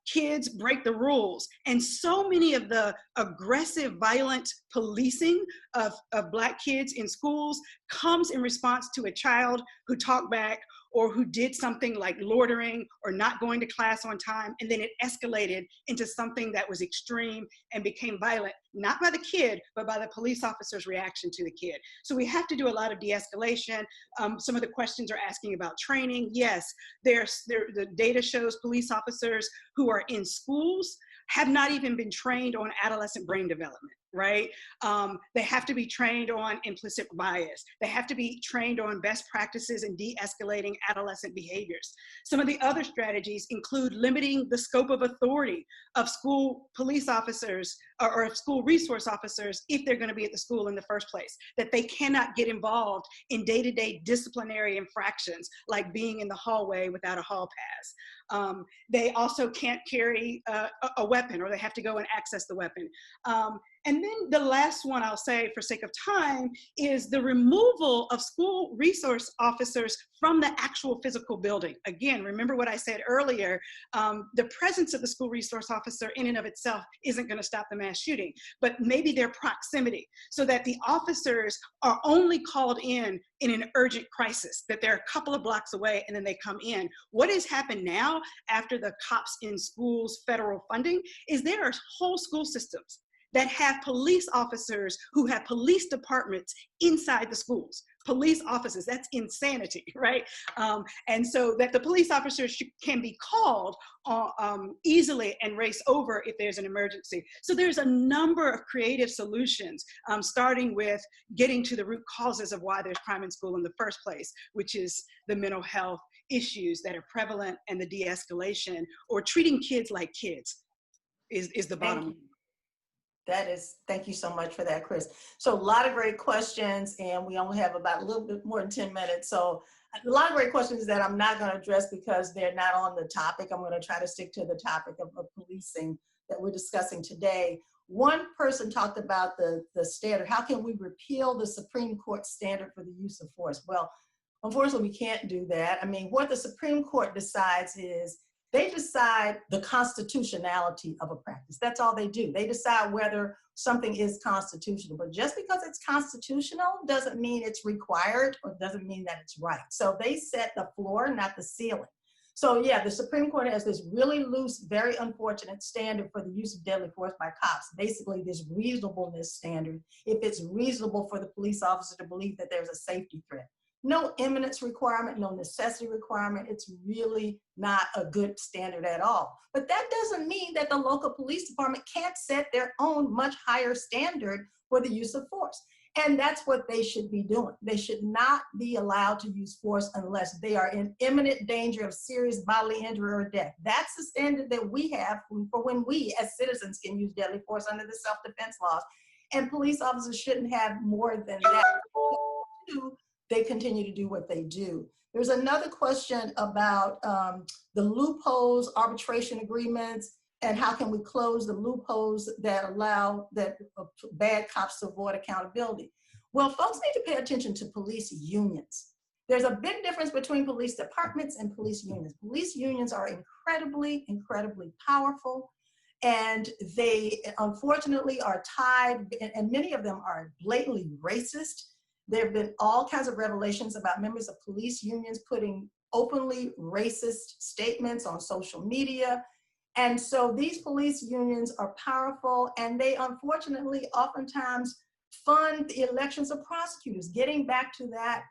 kids break the rules. And so many of the aggressive, violent policing of Black kids in schools comes in response to a child who talked back or who did something like loitering or not going to class on time, and then it escalated into something that was extreme and became violent, not by the kid, but by the police officer's reaction to the kid. So we have to do a lot of de-escalation. Some of the questions are asking about training. Yes, the data shows police officers who are in schools have not even been trained on adolescent brain development, right? They have to be trained on implicit bias. They have to be trained on best practices and de-escalating adolescent behaviors. Some of the other strategies include limiting the scope of authority of school police officers or of school resource officers if they're going to be at the school in the first place, that they cannot get involved in day-to-day disciplinary infractions like being in the hallway without a hall pass. They also can't carry a weapon, or they have to go and access the weapon. And then the last one I'll say for sake of time is the removal of school resource officers from the actual physical building. Again, remember what I said earlier, the presence of the school resource officer in and of itself isn't going to stop the mass shooting, but maybe their proximity, so that the officers are only called in an urgent crisis, that they're a couple of blocks away and then they come in. What has happened now after the Cops in Schools federal funding is there are whole school systems that have police officers who have police departments inside the schools. Police officers, that's insanity, right? And so that the police officers can be called easily and race over if there's an emergency. So there's a number of creative solutions, starting with getting to the root causes of why there's crime in school in the first place, which is the mental health issues that are prevalent and the de-escalation, or treating kids like kids is the bottom line. Thank you so much for that, Kris. So a lot of great questions, and we only have about a little bit more than 10 minutes. So a lot of great questions that I'm not going to address because they're not on the topic. I'm going to try to stick to the topic of policing that we're discussing today. One person talked about the standard. How can we repeal the Supreme Court standard for the use of force? Well, unfortunately, we can't do that. I mean, what the Supreme Court decides is they decide the constitutionality of a practice. That's all they do. They decide whether something is constitutional. But just because it's constitutional doesn't mean it's required or doesn't mean that it's right. So they set the floor, not the ceiling. So yeah, the Supreme Court has this really loose, very unfortunate standard for the use of deadly force by cops. Basically, this reasonableness standard, if it's reasonable for the police officer to believe that there's a safety threat. No imminence requirement, no necessity requirement. It's really not a good standard at all. But that doesn't mean that the local police department can't set their own much higher standard for the use of force. And that's what they should be doing. They should not be allowed to use force unless they are in imminent danger of serious bodily injury or death. That's the standard that we have for when we as citizens can use deadly force under the self-defense laws. And police officers shouldn't have more than that. They continue to do what they do. There's another question about the loopholes, arbitration agreements, and how can we close the loopholes that allow that bad cops to avoid accountability? Well, folks need to pay attention to police unions. There's a big difference between police departments and police unions. Police unions are incredibly, incredibly powerful, and they unfortunately are tied, and many of them are blatantly racist. There have been all kinds of revelations about members of police unions putting openly racist statements on social media. And so these police unions are powerful, and they unfortunately oftentimes fund the elections of prosecutors, getting back to that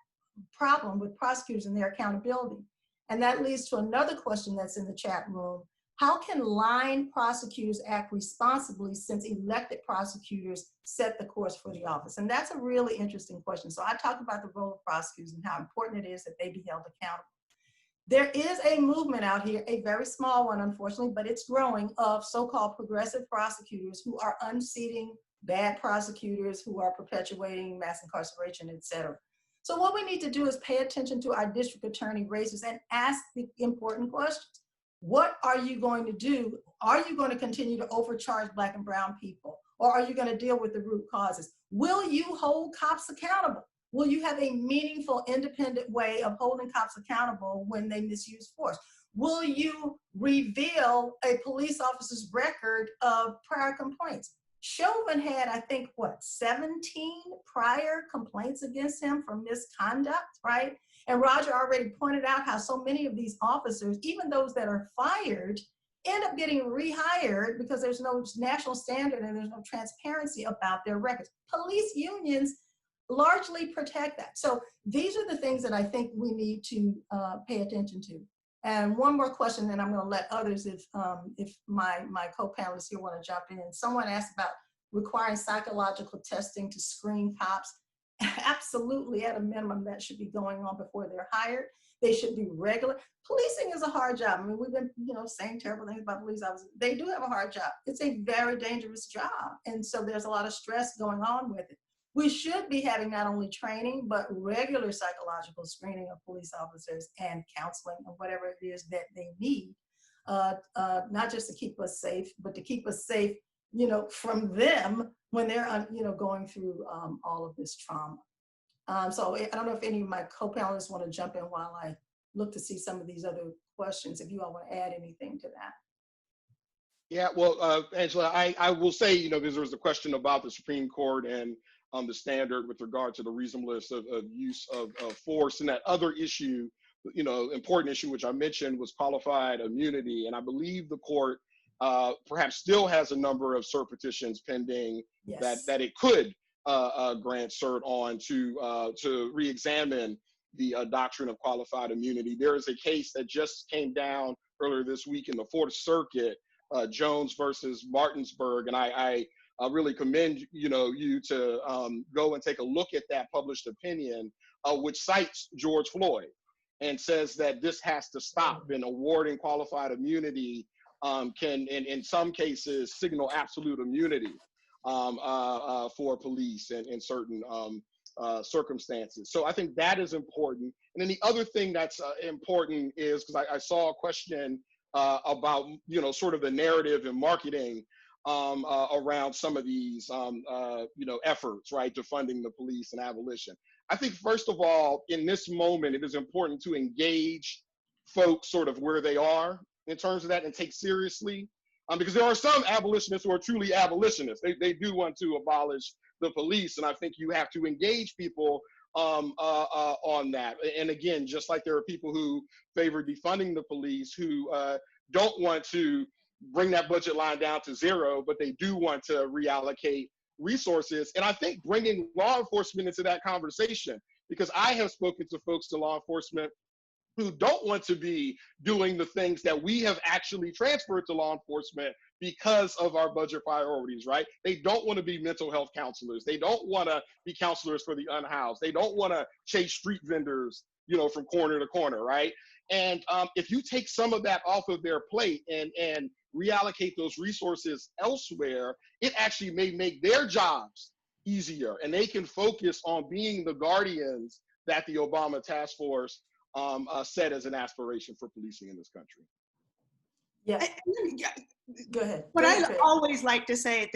problem with prosecutors and their accountability. And that leads to another question that's in the chat room. How can line prosecutors act responsibly since elected prosecutors set the course for the office? And that's a really interesting question. So I talked about the role of prosecutors and how important it is that they be held accountable. There is a movement out here, a very small one, unfortunately, but it's growing, of so-called progressive prosecutors who are unseating bad prosecutors, who are perpetuating mass incarceration, et cetera. So what we need to do is pay attention to our district attorney races and ask the important questions. What are you going to do? Are you going to continue to overcharge Black and brown people? Or are you going to deal with the root causes? Will you hold cops accountable? Will you have a meaningful, independent way of holding cops accountable when they misuse force? Will you reveal a police officer's record of prior complaints? Chauvin had, I think, what, 17 prior complaints against him for misconduct, right? And Roger already pointed out how so many of these officers, even those that are fired, end up getting rehired because there's no national standard and there's no transparency about their records. Police unions largely protect that. So these are the things that I think we need to pay attention to. And one more question, and I'm going to let others, if my co-panelists here want to jump in. Someone asked about requiring psychological testing to screen cops. Absolutely, at a minimum, that should be going on before they're hired. They should be regular. Policing is a hard job. I mean, we've been, saying terrible things about police officers. They do have a hard job. It's a very dangerous job. And so there's a lot of stress going on with it. We should be having not only training, but regular psychological screening of police officers and counseling or whatever it is that they need, not just to keep us safe, but to keep us safe, from them when they're, going through all of this trauma. So I don't know if any of my co-panelists want to jump in while I look to see some of these other questions, if you all want to add anything to that. Yeah, well, Angela, I will say, because there was a question about the Supreme Court and the standard with regard to the reasonableness of use of force, and that other issue, important issue, which I mentioned, was qualified immunity. And I believe the court perhaps still has a number of cert petitions pending. Yes. that it could grant cert on to re-examine the doctrine of qualified immunity. There is a case that just came down earlier this week in the Fourth Circuit, Jones versus Martinsburg, and I really commend you to go and take a look at that published opinion, which cites George Floyd and says that this has to stop. And awarding qualified immunity can, in some cases, signal absolute immunity for police in certain circumstances. So I think that is important. And then the other thing that's important is, because I saw a question about sort of the narrative and marketing around some of these efforts, right, to funding the police and abolition. I think, first of all, in this moment, it is important to engage folks sort of where they are in terms of that and take seriously, because there are some abolitionists who are truly abolitionists. They do want to abolish the police, and I think you have to engage people on that. And again, just like there are people who favor defunding the police, who don't want to bring that budget line down to zero, but they do want to reallocate resources. And I think bringing law enforcement into that conversation, because I have spoken to folks in law enforcement who don't want to be doing the things that we have actually transferred to law enforcement because of our budget priorities, right? They don't want to be mental health counselors. They don't want to be counselors for the unhoused. They don't want to chase street vendors, you know, from corner to corner, right? And if you take some of that off of their plate and reallocate those resources elsewhere, it actually may make their jobs easier, and they can focus on being the guardians that the Obama task force set as an aspiration for policing in this country. Yeah. Go ahead. What I always like to say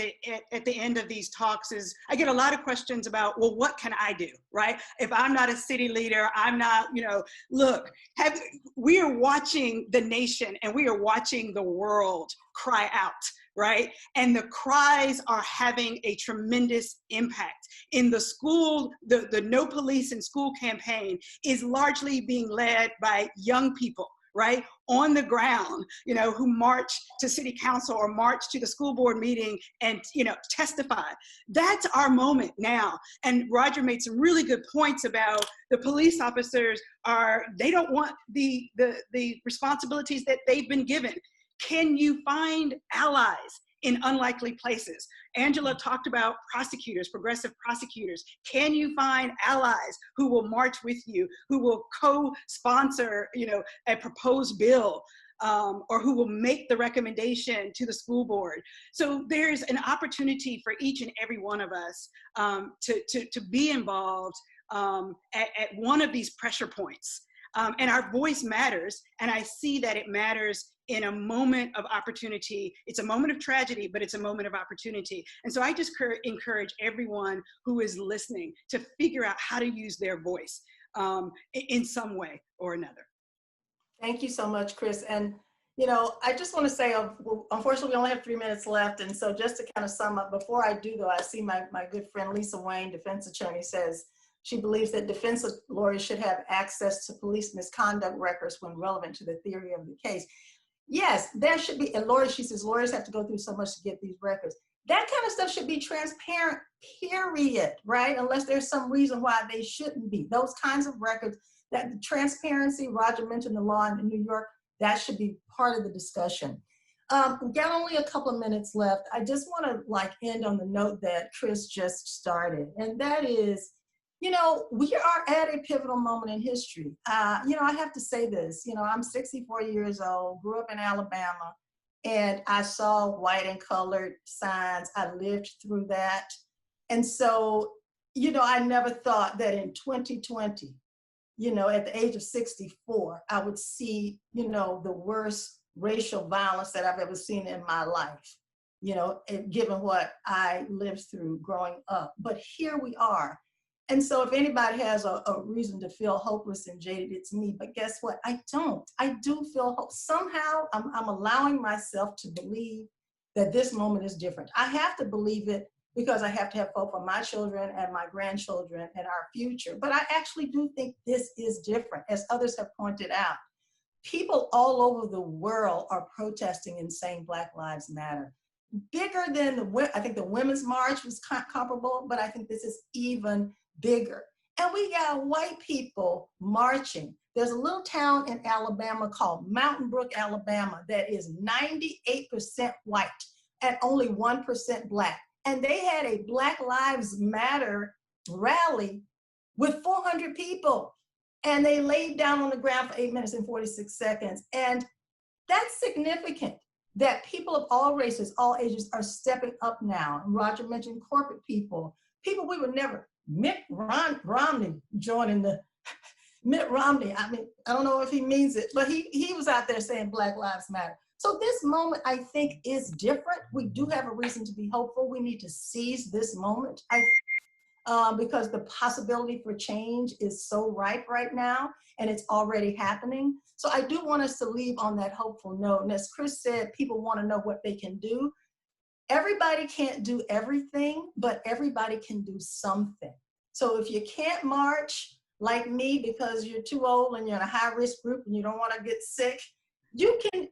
at the end of these talks is I get a lot of questions about, well, what can I do, right? If I'm not a city leader, I'm not, you know, look, we are watching the nation and we are watching the world cry out, right? And the cries are having a tremendous impact. In the school, the No Police in School campaign is largely being led by young people, right, on the ground, you know, who march to city council or march to the school board meeting and, you know, testify. That's our moment now. And Roger made some really good points about the police officers they don't want the responsibilities that they've been given. Can you find allies in unlikely places? Angela talked about prosecutors, progressive prosecutors. Can you find allies who will march with you, who will co-sponsor, you know, a proposed bill, or who will make the recommendation to the school board? So there's an opportunity for each and every one of us to be involved at one of these pressure points. And our voice matters, and I see that it matters in a moment of opportunity. It's a moment of tragedy, but it's a moment of opportunity. And so I just encourage everyone who is listening to figure out how to use their voice in some way or another. Thank you so much, Kris. And, you know, I just want to say, unfortunately, we only have 3 minutes left. And so just to kind of sum up, before I do, though, I see my good friend Lisa Wayne, defense attorney, says she believes that defense lawyers should have access to police misconduct records when relevant to the theory of the case. Yes, there should be, and she says lawyers have to go through so much to get these records. That kind of stuff should be transparent, period, right? Unless there's some reason why they shouldn't be. Those kinds of records, that the transparency, Roger mentioned the law in New York, that should be part of the discussion. We've got only a couple of minutes left. I just want to end on the note that Kris just started, and that is, you know, we are at a pivotal moment in history. You know, I have to say this, you know, I'm 64 years old, grew up in Alabama, and I saw white and colored signs. I lived through that. And so, you know, I never thought that in 2020, you know, at the age of 64, I would see, you know, the worst racial violence that I've ever seen in my life, you know, given what I lived through growing up. But here we are. And so if anybody has a reason to feel hopeless and jaded, it's me. But guess what? I don't. I do feel hope. Somehow I'm allowing myself to believe that this moment is different. I have to believe it because I have to have hope for my children and my grandchildren and our future. But I actually do think this is different, as others have pointed out. People all over the world are protesting and saying Black Lives Matter. Bigger than I think the Women's March was comparable, but I think this is even bigger. And we got white people marching. There's a little town in Alabama called Mountain Brook, Alabama, that is 98% white and only 1% Black. And they had a Black Lives Matter rally with 400 people. And they laid down on the ground for 8 minutes and 46 seconds. And that's significant that people of all races, all ages are stepping up now. And Roger mentioned corporate people we would never, Mitt Romney joining the, Mitt Romney, I mean, I don't know if he means it, but he was out there saying Black Lives Matter. So this moment, I think, is different. We do have a reason to be hopeful. We need to seize this moment, because the possibility for change is so ripe right now, and it's already happening. So I do want us to leave on that hopeful note. And as Kris said, people want to know what they can do. Everybody can't do everything, but everybody can do something. So if you can't march like me because you're too old and you're in a high risk group and you don't want to get sick, you can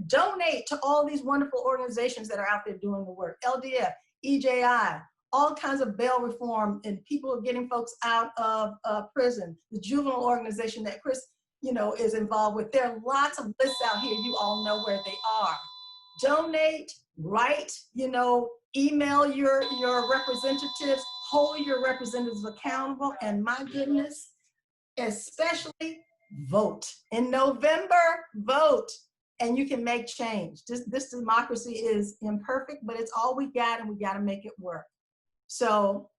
donate to all these wonderful organizations that are out there doing the work. LDF, EJI, all kinds of bail reform, and people are getting folks out of prison. The juvenile organization that Kris, is involved with. There are lots of lists out here. You all know where they are. Donate, write, email your representatives, hold your representatives accountable, and my goodness, especially vote. In November, vote, and you can make change. This democracy is imperfect, but it's all we got, and we got to make it work. So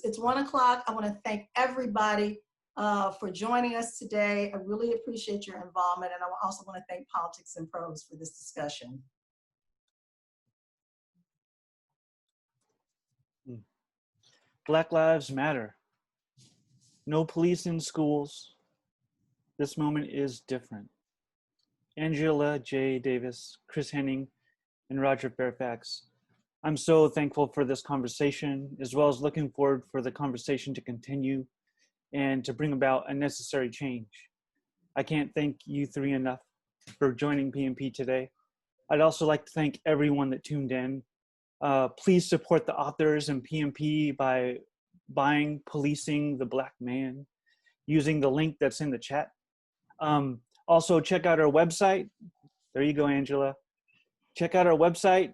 it's 1 o'clock. I want to thank everybody for joining us today. I really appreciate your involvement, and I also want to thank Politics and Prose for this discussion. Black Lives Matter. No police in schools. This moment is different. Angela J. Davis, Kris Henning, and Roger Fairfax. I'm so thankful for this conversation, as well as looking forward for the conversation to continue and to bring about a necessary change. I can't thank you three enough for joining PMP today. I'd also like to thank everyone that tuned in. Please support the authors and PMP by buying Policing the Black Man using the link that's in the chat. Also, check out our website. There you go, Angela. Check out our website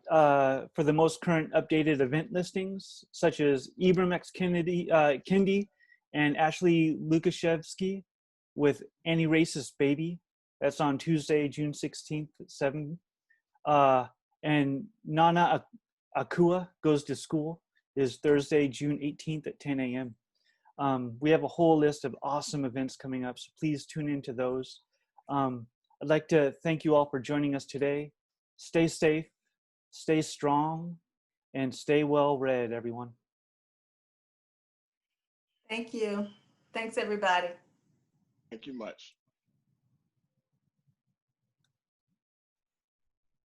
for the most current updated event listings, such as Ibram X. Kendi and Ashley Lukashevsky with Anti-Racist Baby. That's on Tuesday, June 16th at 7. And Nana Akua Goes to School is Thursday, June 18th at 10 a.m. We have a whole list of awesome events coming up, so please tune into those. I'd like to thank you all for joining us today. Stay safe, stay strong, and stay well read, everyone. Thank you. Thanks, everybody. Thank you much.